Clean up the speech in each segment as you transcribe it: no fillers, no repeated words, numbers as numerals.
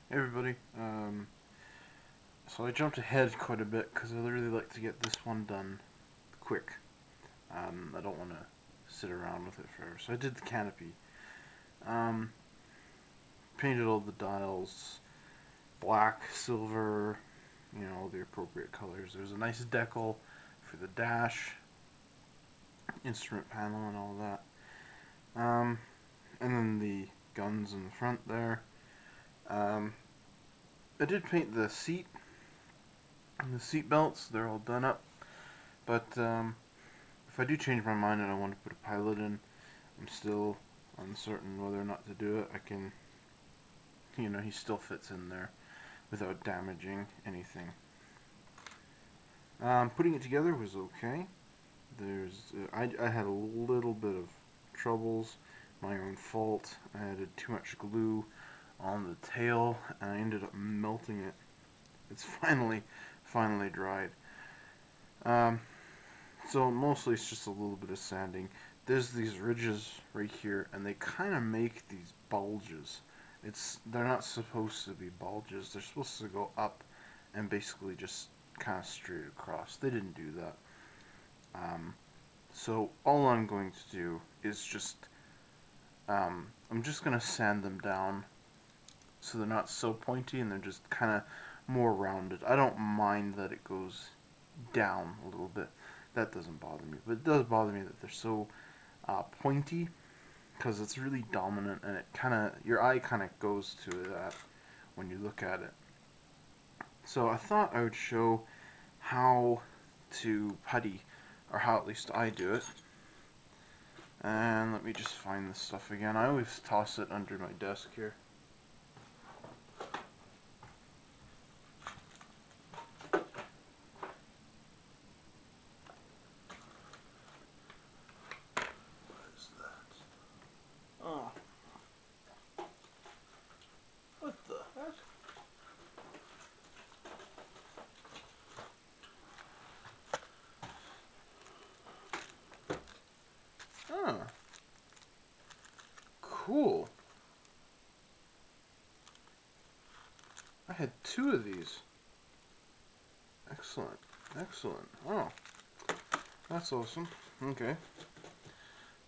Hey everybody, so I jumped ahead quite a bit because I really like to get this one done quick. I don't want to sit around with it forever, so I did the canopy. Um, Painted all the dials black, silver, all the appropriate colors. There's a nice decal for the dash, instrument panel and all that. And then the guns in the front there. Um, I did paint the seat and the seat belts. They're all done up. But if I do change my mind and I want to put a pilot in, I'm still uncertain whether or not to do it. I can, he still fits in there without damaging anything. Putting it together was okay. I had a little bit of troubles, my own fault. I added too much glue on the tail and I ended up melting it. It's finally dried. Um, So mostly it's just a little bit of sanding. There's these ridges right here, and they kind of make these bulges. They're not supposed to be bulges. They're supposed to go up and basically just kind of straight across. They didn't do that. So all I'm going to do is I'm just gonna sand them down so they're not so pointy and they're just kind of more rounded. I don't mind that it goes down a little bit. That doesn't bother me, but it does bother me that they're so pointy because it's really dominant and it your eye kind of goes to that when you look at it. So I thought I would show how to putty, or how at least I do it. And let me just find this stuff again. I always toss it under my desk here. Oh. What the heck? Oh. Cool. I had two of these. Excellent. Excellent. Oh. That's awesome. Okay.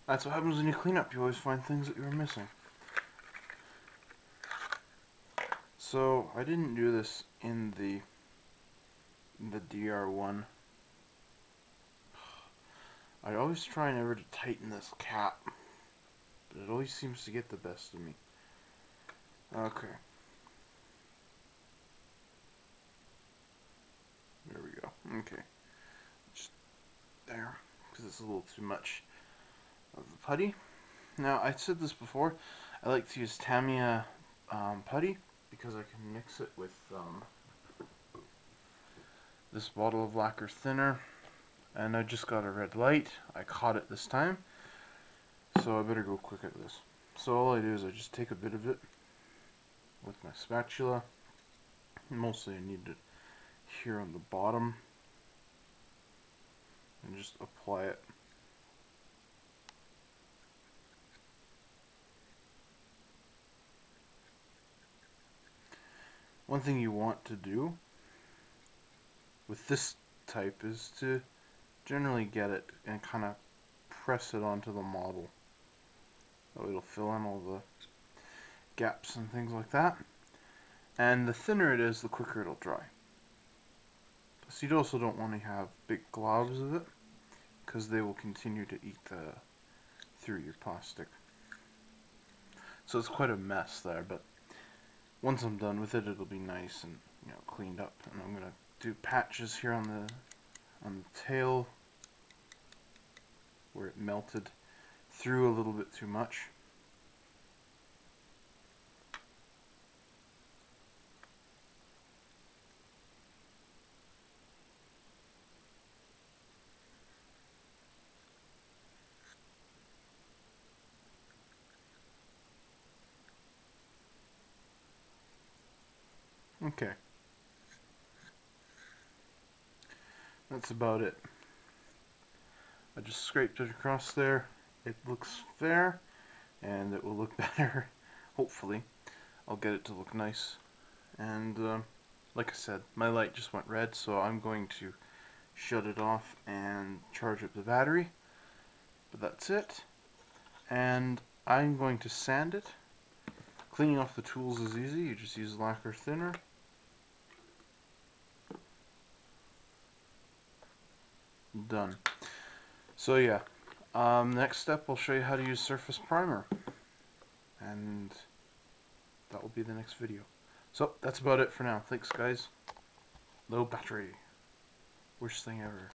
That's what happens when you clean up. You always find things that you were missing. So, I didn't do this in the DR1. I always try never to tighten this cap, but it always seems to get the best of me. Okay. There we go. Okay. Just there, because it's a little too much of the putty. Now, I said this before, I like to use Tamiya putty because I can mix it with this bottle of lacquer thinner, and I just got a red light. I caught it this time, so I better go quick at this. So all I do is I just take a bit of it with my spatula. Mostly I need it here on the bottom, and just apply it. One thing you want to do with this type is to generally get it and kind of press it onto the model. So it'll fill in all the gaps and things like that. And the thinner it is, the quicker it'll dry. So you also don't want to have big globs of it, because they will continue to eat through your plastic. So it's quite a mess there, but once I'm done with it, it'll be nice and cleaned up. And I'm gonna do patches here on the tail where it melted through a little bit too much. Okay. That's about it. I just scraped it across there. It looks fair, and it will look better, hopefully. I'll get it to look nice And like I said, my light just went red, so I'm going to shut it off and charge up the battery. But that's it. And I'm going to sand it. Cleaning off the tools is easy. You just use lacquer thinner. Done. So yeah, next step I'll show you how to use surface primer. And that will be the next video. So that's about it for now. Thanks guys. Low battery. Worst thing ever.